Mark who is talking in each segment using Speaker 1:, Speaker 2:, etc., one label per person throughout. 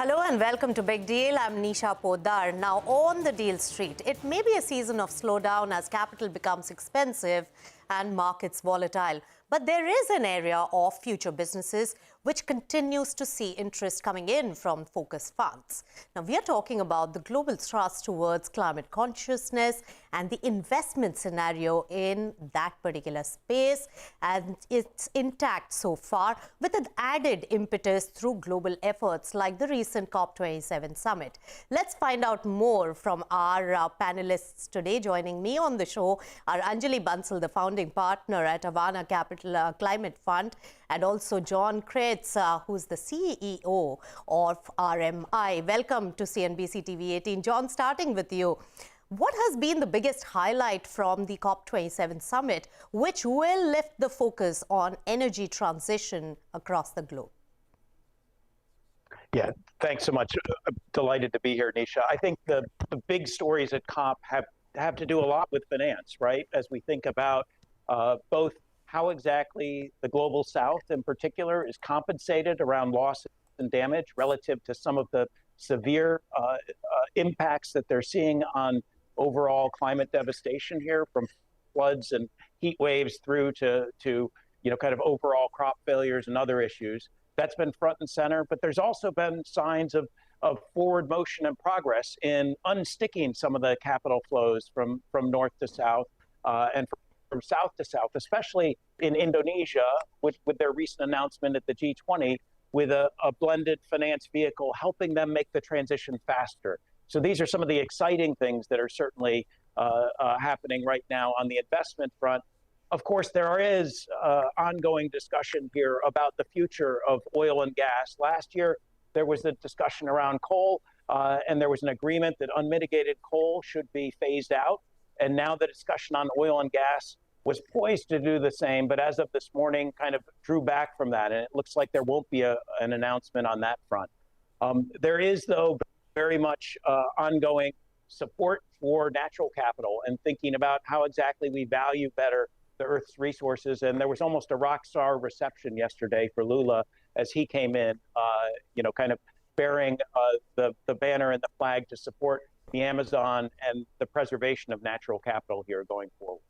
Speaker 1: Hello and welcome to Big Deal. I'm Nisha Poddar. Now on the deal street, it may be a season of slowdown as capital becomes expensive and markets volatile. But there is an area of future businesses which continues to see interest coming in from focused funds. Now, we are talking about the global thrust towards climate consciousness and the investment scenario in that particular space. And it's intact so far with an added impetus through global efforts like the recent COP27 summit. Let's find out more from our panelists today. Joining me on the show are Anjali Bansal, the founding partner at Avaana Climate Fund, and also Jon Creyts, who's the CEO of RMI. Welcome to CNBC-TV18. Jon, starting with you. What has been the biggest highlight from the COP27 summit, which will lift the focus on energy transition across the globe?
Speaker 2: Yeah, thanks so much. I'm delighted to be here, Nisha. I think the big stories at COP have to do a lot with finance, right? As we think about both how exactly the global south in particular is compensated around loss and damage relative to some of the severe impacts that they're seeing on overall climate devastation here, from floods and heat waves through to kind of overall crop failures and other issues. That's been front and center, but there's also been signs of forward motion and progress in unsticking some of the capital flows from north to south and from south to south, especially in Indonesia, with their recent announcement at the G20 with a blended finance vehicle, helping them make the transition faster. So these are some of the exciting things that are certainly happening right now on the investment front. Of course, there is ongoing discussion here about the future of oil and gas. Last year, there was a discussion around coal, and there was an agreement that unmitigated coal should be phased out. And now the discussion on oil and gas was poised to do the same, but as of this morning, kind of drew back from that. And it looks like there won't be an announcement on that front. There is, though, very much ongoing support for natural capital and thinking about how exactly we value better the Earth's resources. And there was almost a rock star reception yesterday for Lula as he came in, kind of bearing the banner and the flag to support the Amazon and the preservation of natural capital here going forward.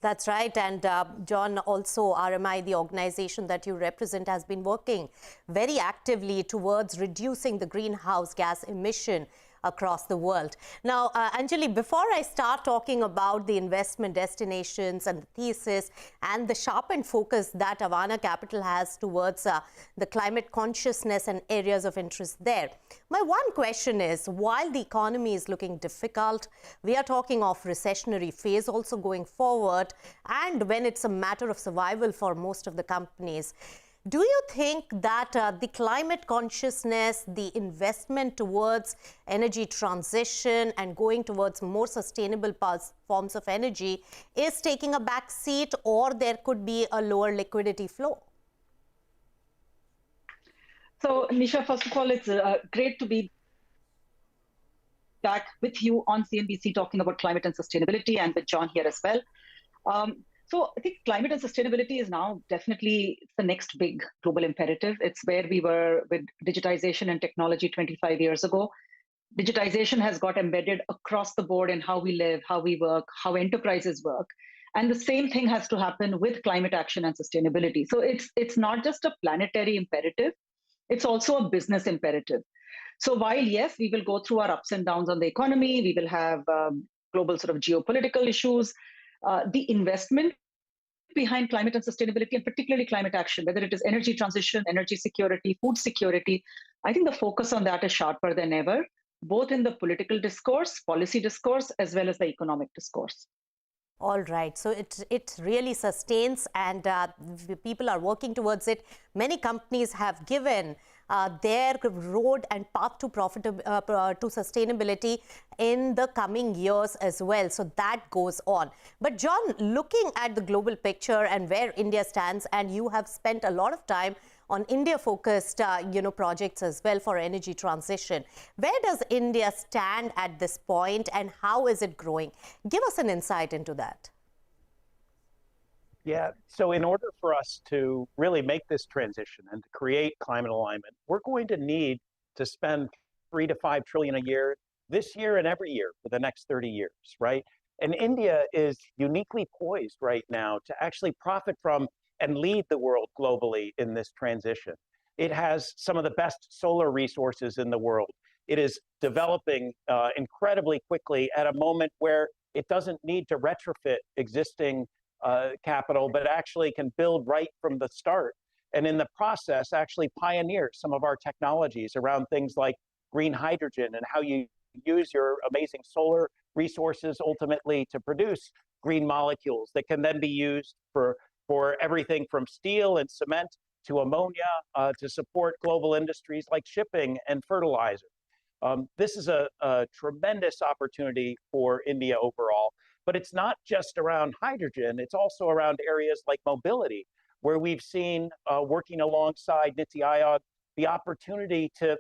Speaker 1: That's right. And Jon, also RMI, the organization that you represent, has been working very actively towards reducing the greenhouse gas emission across the world. Now, Anjali, before I start talking about the investment destinations and the thesis and the sharpened focus that Avaana Capital has towards the climate consciousness and areas of interest there, my one question is, while the economy is looking difficult, we are talking of recessionary phase also going forward, and when it's a matter of survival for most of the companies, do you think that the climate consciousness, the investment towards energy transition and going towards more sustainable forms of energy is taking a back seat, or there could be a lower liquidity flow?
Speaker 3: So, Nisha, first of all, it's great to be back with you on CNBC talking about climate and sustainability, and with Jon here as well. So I think climate and sustainability is now definitely the next big global imperative. It's where we were with digitization and technology 25 years ago. Digitization has got embedded across the board in how we live, how we work, how enterprises work. And the same thing has to happen with climate action and sustainability. So it's not just a planetary imperative, it's also a business imperative. So while, yes, we will go through our ups and downs on the economy, we will have global sort of geopolitical issues, the investment behind climate and sustainability, and particularly climate action, whether it is energy transition, energy security, food security, I think the focus on that is sharper than ever, both in the political discourse, policy discourse, as well as the economic discourse.
Speaker 1: All right. So it really sustains, and people are working towards it. Many companies have given their road and path to to sustainability in the coming years as well. So that goes on. But Jon, looking at the global picture and where India stands, and you have spent a lot of time on India-focused, projects as well for energy transition. Where does India stand at this point, and how is it growing? Give us an insight into that.
Speaker 2: Yeah, so in order for us to really make this transition and to create climate alignment, we're going to need to spend 3 to 5 trillion a year this year and every year for the next 30 years, right? And India is uniquely poised right now to actually profit from and lead the world globally in this transition. It has some of the best solar resources in the world. It is developing incredibly quickly at a moment where it doesn't need to retrofit existing capital, but actually can build right from the start. And in the process, actually pioneer some of our technologies around things like green hydrogen and how you use your amazing solar resources ultimately to produce green molecules that can then be used for everything from steel and cement to ammonia to support global industries like shipping and fertilizer. This is a tremendous opportunity for India overall, but it's not just around hydrogen, it's also around areas like mobility, where we've seen, working alongside Niti Aayog, the opportunity to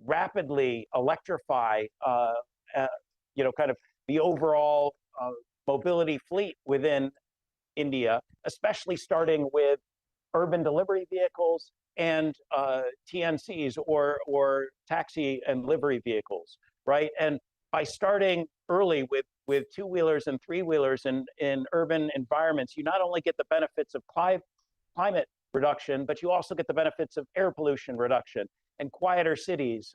Speaker 2: rapidly electrify, kind of the overall mobility fleet within India, especially starting with urban delivery vehicles and TNCs or taxi and livery vehicles, right? And by starting early with two-wheelers and three-wheelers in urban environments, you not only get the benefits of climate reduction, but you also get the benefits of air pollution reduction and quieter cities.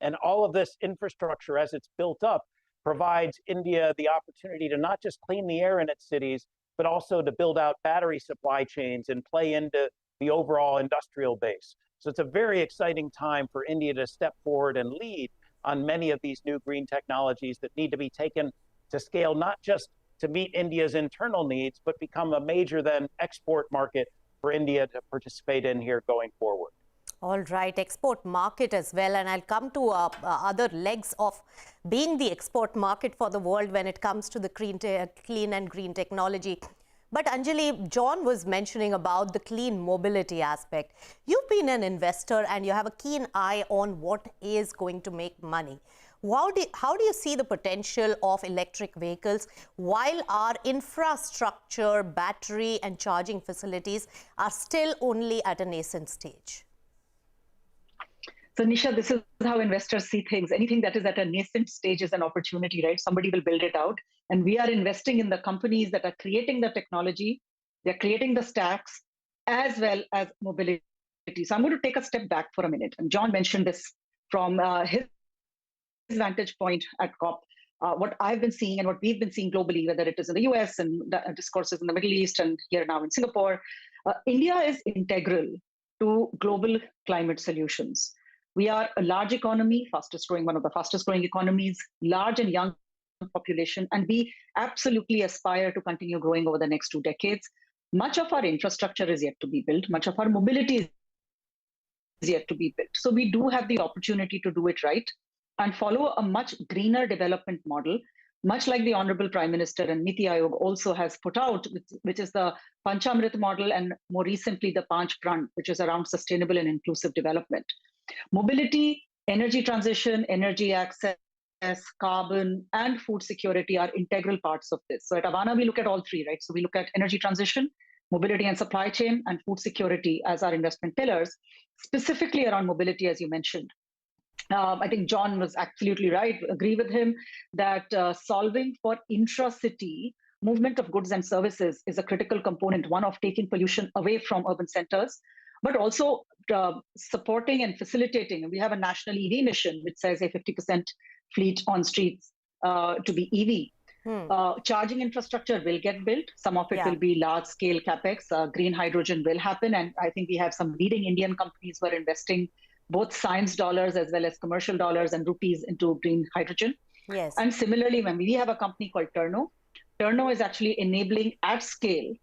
Speaker 2: And all of this infrastructure, as it's built up, provides India the opportunity to not just clean the air in its cities, but also to build out battery supply chains and play into the overall industrial base. So it's a very exciting time for India to step forward and lead on many of these new green technologies that need to be taken to scale, not just to meet India's internal needs, but become a major then export market for India to participate in here going forward.
Speaker 1: All right, export market as well. And I'll come to other legs of being the export market for the world when it comes to the clean and green technology. But Anjali, Jon was mentioning about the clean mobility aspect. You've been an investor and you have a keen eye on what is going to make money. How do you see the potential of electric vehicles while our infrastructure, battery and charging facilities are still only at a nascent stage?
Speaker 3: So Nisha, this is how investors see things. Anything that is at a nascent stage is an opportunity, right? Somebody will build it out. And we are investing in the companies that are creating the technology, they're creating the stacks, as well as mobility. So I'm going to take a step back for a minute. And Jon mentioned this from his vantage point at COP. What I've been seeing and what we've been seeing globally, whether it is in the US and the discourses in the Middle East and here now in Singapore, India is integral to global climate solutions. We are a large economy, one of the fastest growing economies, large and young population, and we absolutely aspire to continue growing over the next 2 decades. Much of our infrastructure is yet to be built. Much of our mobility is yet to be built. So we do have the opportunity to do it right and follow a much greener development model, much like the Honorable Prime Minister and Niti Aayog also has put out, which is the Panchamrit model, and more recently the Panch Pran, which is around sustainable and inclusive development. Mobility, energy transition, energy access, carbon, and food security are integral parts of this. So at Avaana, we look at all three, right? So we look at energy transition, mobility and supply chain, and food security as our investment pillars, specifically around mobility, as you mentioned. I think Jon was absolutely right. Agree with him that solving for intra-city movement of goods and services is a critical component, one of taking pollution away from urban centers, but also supporting and facilitating. We have a national EV mission, which says a 50% fleet on streets to be EV. Charging infrastructure will get built. Some of it will be large-scale capex. Green hydrogen will happen. And I think we have some leading Indian companies who are investing both science dollars as well as commercial dollars and rupees into green hydrogen.
Speaker 1: Yes.
Speaker 3: And similarly, when we have a company called Terno is actually enabling at scale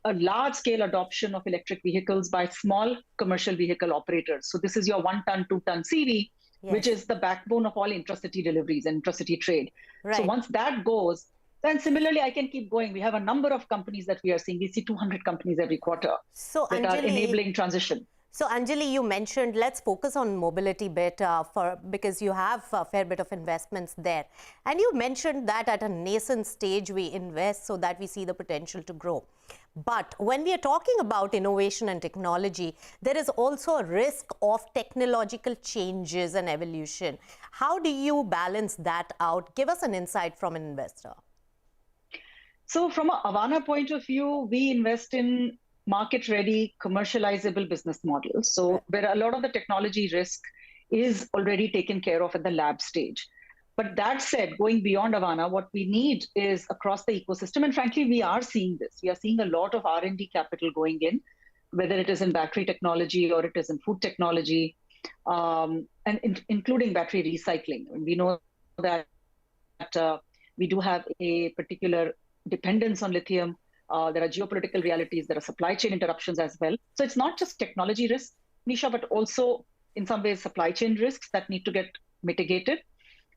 Speaker 3: a large-scale adoption of electric vehicles by small commercial vehicle operators. So this is your 1-ton, 2-ton CV, which is the backbone of all intracity deliveries and intracity trade. Right. So once that goes, then similarly, I can keep going. We have a number of companies that we are seeing. We see 200 companies every quarter that are enabling transition.
Speaker 1: So, Anjali, you mentioned let's focus on mobility bit because you have a fair bit of investments there. And you mentioned that at a nascent stage, we invest so that we see the potential to grow. But when we are talking about innovation and technology, there is also a risk of technological changes and evolution. How do you balance that out? Give us an insight from an investor.
Speaker 3: So from a Avaana point of view, we invest in market-ready, commercializable business models. So where a lot of the technology risk is already taken care of at the lab stage. But that said, going beyond Avaana, what we need is across the ecosystem, and frankly, we are seeing this. We are seeing a lot of R&D capital going in, whether it is in battery technology or it is in food technology, and including battery recycling. We know that we do have a particular dependence on lithium. There are geopolitical realities, there are supply chain interruptions as well. So it's not just technology risks, Nisha, but also in some ways supply chain risks that need to get mitigated.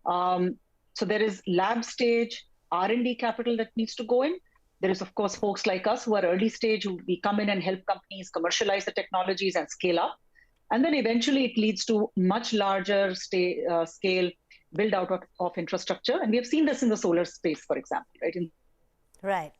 Speaker 3: So there is lab stage R&D capital that needs to go in. There is, of course, folks like us who are early stage, who we come in and help companies commercialize the technologies and scale up. And then eventually it leads to much larger scale build out of infrastructure. And we have seen this in the solar space, for example, right?
Speaker 1: Right.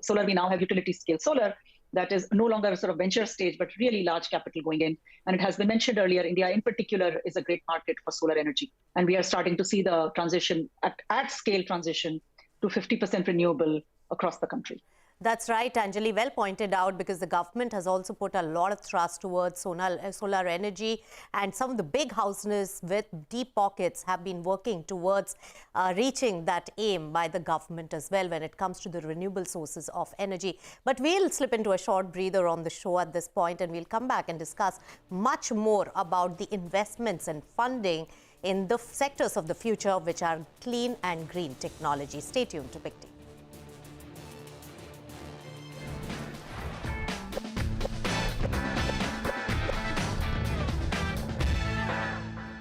Speaker 3: Solar, we now have utility scale solar that is no longer a sort of venture stage, but really large capital going in. And it has been mentioned earlier, India in particular is a great market for solar energy. And we are starting to see the transition, at scale transition to 50% renewable across the country.
Speaker 1: That's right, Anjali, well pointed out, because the government has also put a lot of thrust towards solar energy, and some of the big houses with deep pockets have been working towards reaching that aim by the government as well when it comes to the renewable sources of energy. But we'll slip into a short breather on the show at this point, and we'll come back and discuss much more about the investments and funding in the sectors of the future, which are clean and green technology. Stay tuned to Big T.